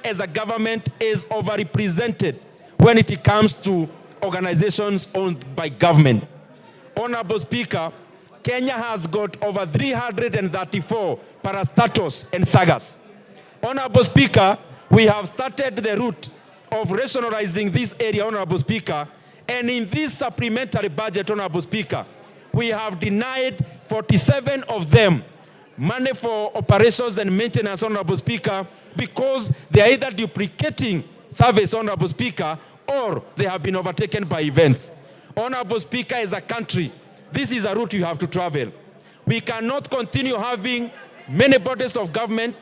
as a government is overrepresented when it comes to organizations owned by government. Honorable Speaker, Kenya has got over 334 parastatals and sagas. Honorable Speaker, we have started the route of rationalizing this area, Honorable Speaker, and in this supplementary budget, Honorable Speaker, we have denied 47 of them money for operations and maintenance, Honorable Speaker, because they are either duplicating service, Honorable Speaker, or they have been overtaken by events. Honorable Speaker, as a country, this is a route you have to travel. We cannot continue having many bodies of government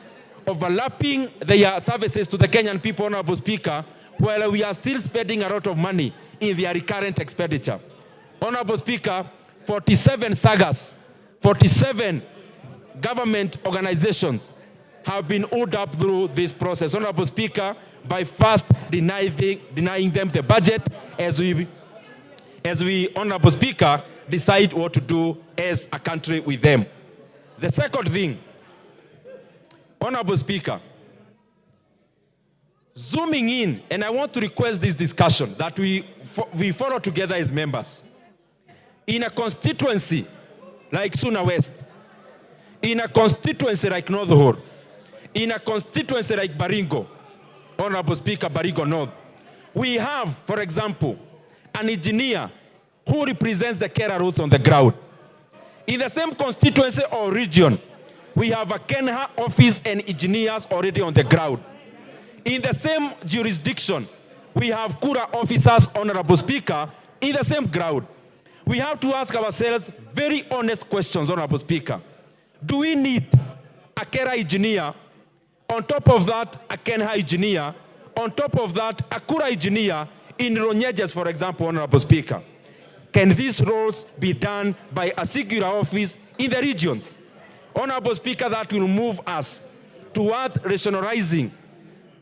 overlapping their services to the Kenyan people, Honorable Speaker, while we are still spending a lot of money in their recurrent expenditure. Honorable Speaker, 47 sagas, 47 government organizations have been owed up through this process, Honorable Speaker, by first denying them the budget as we, Honorable Speaker, decide what to do as a country with them. The second thing, Honorable Speaker, zooming in, and I want to request this discussion that we follow together as members. In a constituency like Suna West, in a constituency like North Hor, in a constituency like Baringo, Honorable Speaker, Baringo North, we have, for example, an engineer who represents the carer routes on the ground. In the same constituency or region, we have a Kenha office and engineers already on the ground. In the same jurisdiction, we have Kura officers, Honorable Speaker, in the same ground. We have to ask ourselves very honest questions, Honorable Speaker. Do we need a Kera engineer, on top of that, a Kenha engineer, on top of that, a Kura engineer in Ronyejes, for example, Honorable Speaker? Can these roles be done by a singular office in the regions? Honorable Speaker, that will move us towards rationalizing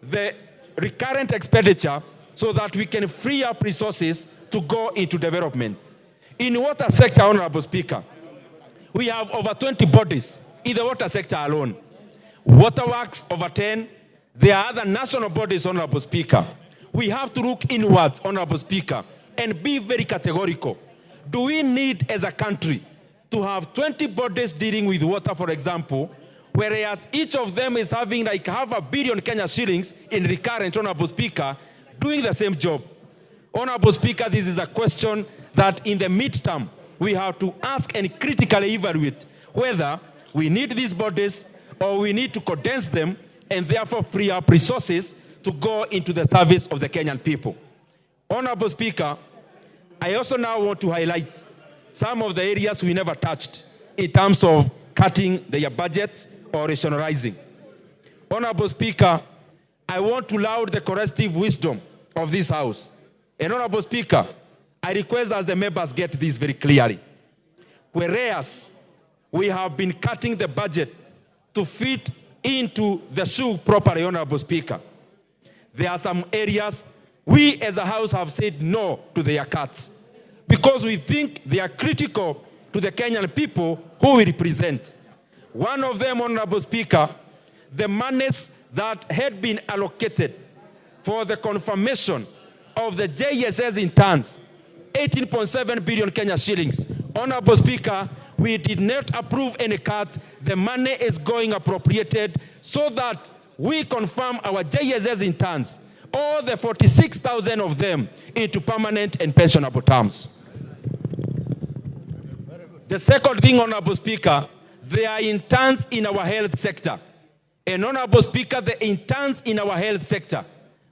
the recurrent expenditure so that we can free up resources to go into development. In the water sector, Honorable Speaker, we have over 20 bodies in the water sector alone. Waterworks, over 10. There are other national bodies, Honorable Speaker. We have to look inwards, Honorable Speaker, and be very categorical. Do we need, as a country, to have 20 bodies dealing with water, for example, whereas each of them is having like $500 million Kenya shillings in recurrent, Honorable Speaker, doing the same job? Honorable Speaker, this is a question that in the midterm, we have to ask and critically evaluate whether we need these bodies or we need to condense them and therefore free up resources to go into the service of the Kenyan people. Honorable Speaker, I also now want to highlight some of the areas we never touched in terms of cutting their budgets or rationalizing. Honorable Speaker, I want to laud the corrective wisdom of this House. And Honorable Speaker, I request that the members get this very clearly. Whereas we have been cutting the budget to fit into the shoe properly, Honorable Speaker, there are some areas we as a House have said no to their cuts because we think they are critical to the Kenyan people who we represent. One of them, Honorable Speaker, the monies that had been allocated for the confirmation of the JSS interns, 18.7 billion Kenya shillings. Honorable Speaker, we did not approve any cut. The money is going appropriated so that we confirm our JSS interns, all the 46,000 of them, into permanent and pensionable terms. The second thing, Honorable Speaker, there are interns in our health sector. And Honorable Speaker, the interns in our health sector,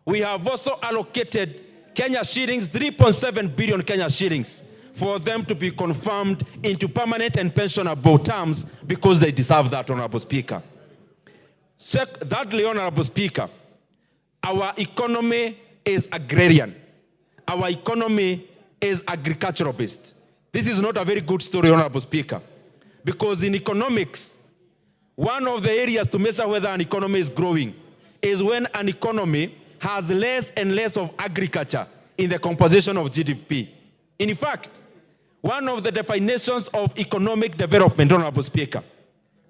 we have also allocated Kenya shillings, 3.7 billion Kenya shillings, for them to be confirmed into permanent and pensionable terms because they deserve that, Honorable Speaker. Thirdly, Honorable Speaker, our economy is agrarian. Our economy is agricultural based. This is not a very good story, Honorable Speaker, because in economics, one of the areas to measure whether an economy is growing is when an economy has less and less of agriculture in the composition of GDP. In fact, one of the definitions of economic development, Honorable Speaker,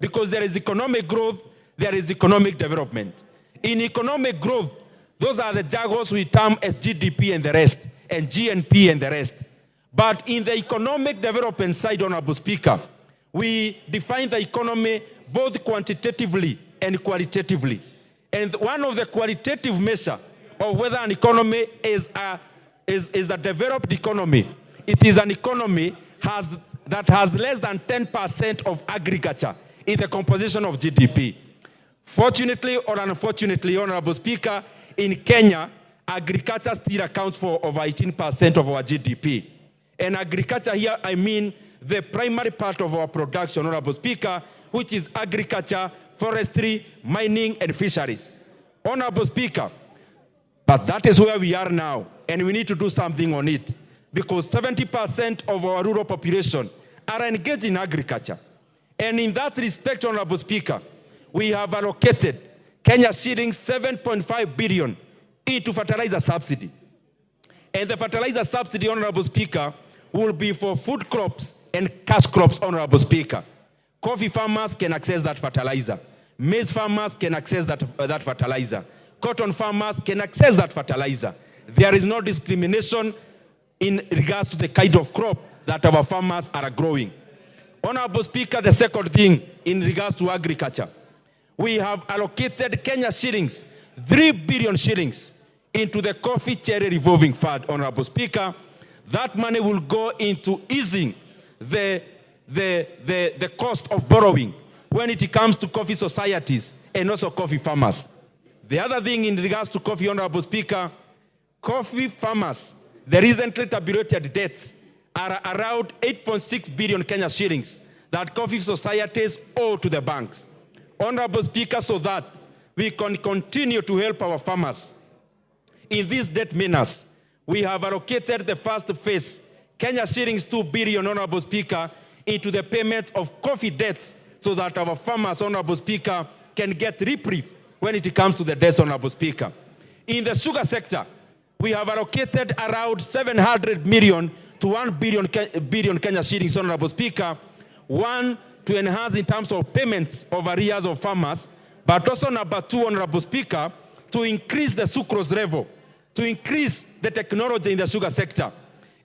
because there is economic growth, there is economic development. In economic growth, those are the jargons we term as GDP and the rest, and GNP and the rest. But in the economic development side, Honorable Speaker, we define the economy both quantitatively and qualitatively. And one of the qualitative measures of whether an economy is a developed economy, it is an economy that has less than 10% of agriculture in the composition of GDP. Fortunately or unfortunately, Honorable Speaker, in Kenya, agriculture still accounts for over 18% of our GDP. And agriculture here, I mean the primary part of our production, Honorable Speaker, which is agriculture, forestry, mining, and fisheries. Honorable Speaker, but that is where we are now, and we need to do something on it, because 70% of our rural population are engaged in agriculture. And in that respect, Honorable Speaker, we have allocated Kenya shillings 7.5 billion into fertilizer subsidy. And the fertilizer subsidy, Honorable Speaker, will be for food crops and cash crops, Honorable Speaker. Coffee farmers can access that fertilizer. Maize farmers can access that fertilizer. Cotton farmers can access that fertilizer. There is no discrimination in regards to the kind of crop that our farmers are growing. Honorable Speaker, the second thing in regards to agriculture, we have allocated Kenya shillings, 3 billion shillings, into the coffee cherry revolving fund, Honorable Speaker. That money will go into easing the cost of borrowing when it comes to coffee societies and also coffee farmers. The other thing in regards to coffee, Honorable Speaker, coffee farmers, the recently tabulated debts are around 8.6 billion Kenya shillings that coffee societies owe to the banks. Honorable Speaker, so that we can continue to help our farmers in these debt menace, we have allocated the first phase, Kenya shillings 2 billion, Honorable Speaker, into the payment of coffee debts so that our farmers, Honorable Speaker, can get reprieve when it comes to the debts, Honorable Speaker. In the sugar sector, we have allocated around 700 million to 1 billion Kenya shillings, Honorable Speaker. One, to enhance in terms of payments of arrears of farmers, but also number two, Honorable Speaker, to increase the sucrose level, to increase the technology in the sugar sector.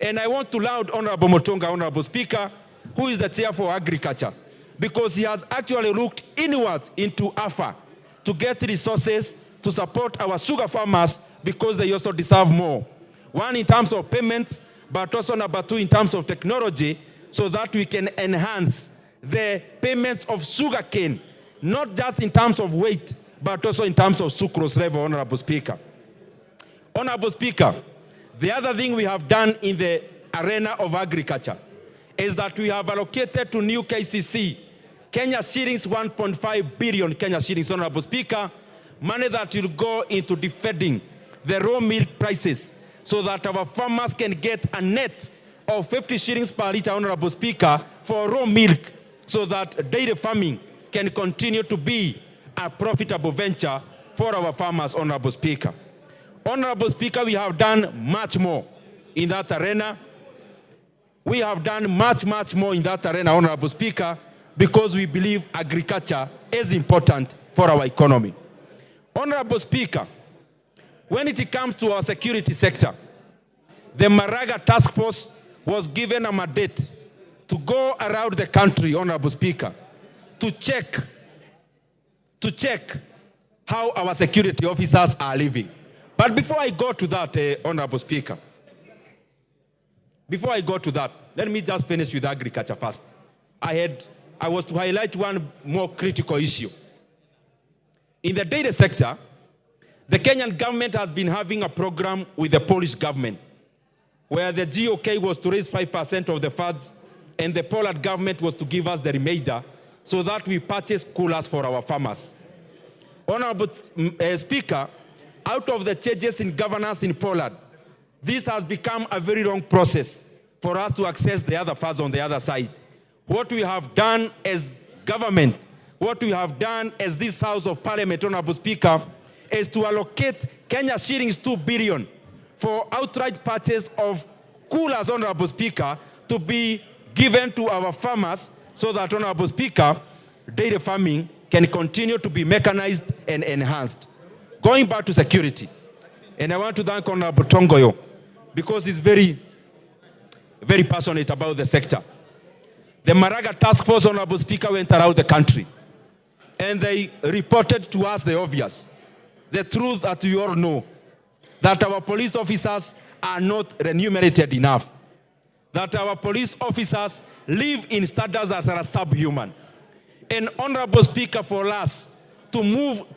And I want to laud Honorable Motonga, Honorable Speaker, who is the chair for agriculture, because he has actually looked inwards into AFA to get resources to support our sugar farmers because they also deserve more. One, in terms of payments, but also number two, in terms of technology, so that we can enhance the payments of sugar cane, not just in terms of weight, but also in terms of sucrose level, Honorable Speaker. Honorable Speaker, the other thing we have done in the arena of agriculture is that we have allocated to new KCC Kenya shillings 1.5 billion Kenya shillings, Honorable Speaker, money that will go into defending the raw milk prices so that our farmers can get a net of 50 shillings per litre, Honorable Speaker, for raw milk, so that dairy farming can continue to be a profitable venture for our farmers, Honorable Speaker. Honorable Speaker, we have done much more in that arena. We have done much more in that arena, Honorable Speaker, because we believe agriculture is important for our economy. Honorable Speaker, when it comes to our security sector, the Maraga Task Force was given a mandate to go around the country, Honorable Speaker, to check how our security officers are living. But before I go to that, Honorable Speaker, before I go to that, let me just finish with agriculture first. I was to highlight one more critical issue. In the dairy sector, the Kenyan government has been having a program with the Polish government, where the GOK was to raise 5% of the funds, and the Poland government was to give us the remainder, so that we purchase coolers for our farmers. Honorable Speaker, out of the changes in governance in Poland, this has become a very long process for us to access the other funds on the other side. What we have done as government, what we have done as this House of Parliament, Honorable Speaker, is to allocate Kenya shillings 2 billion for outright purchase of coolers, Honorable Speaker, to be given to our farmers so that, Honorable Speaker, dairy farming can continue to be mechanized and enhanced. Going back to security, and I want to thank Honorable Tongoyo because he's very, very passionate about the sector. The Maraga Task Force, Honorable Speaker, went around the country and they reported to us the obvious, the truth that you all know, that our police officers are not remunerated enough, that our police officers live in standards that are subhuman. And Honorable Speaker, for us to move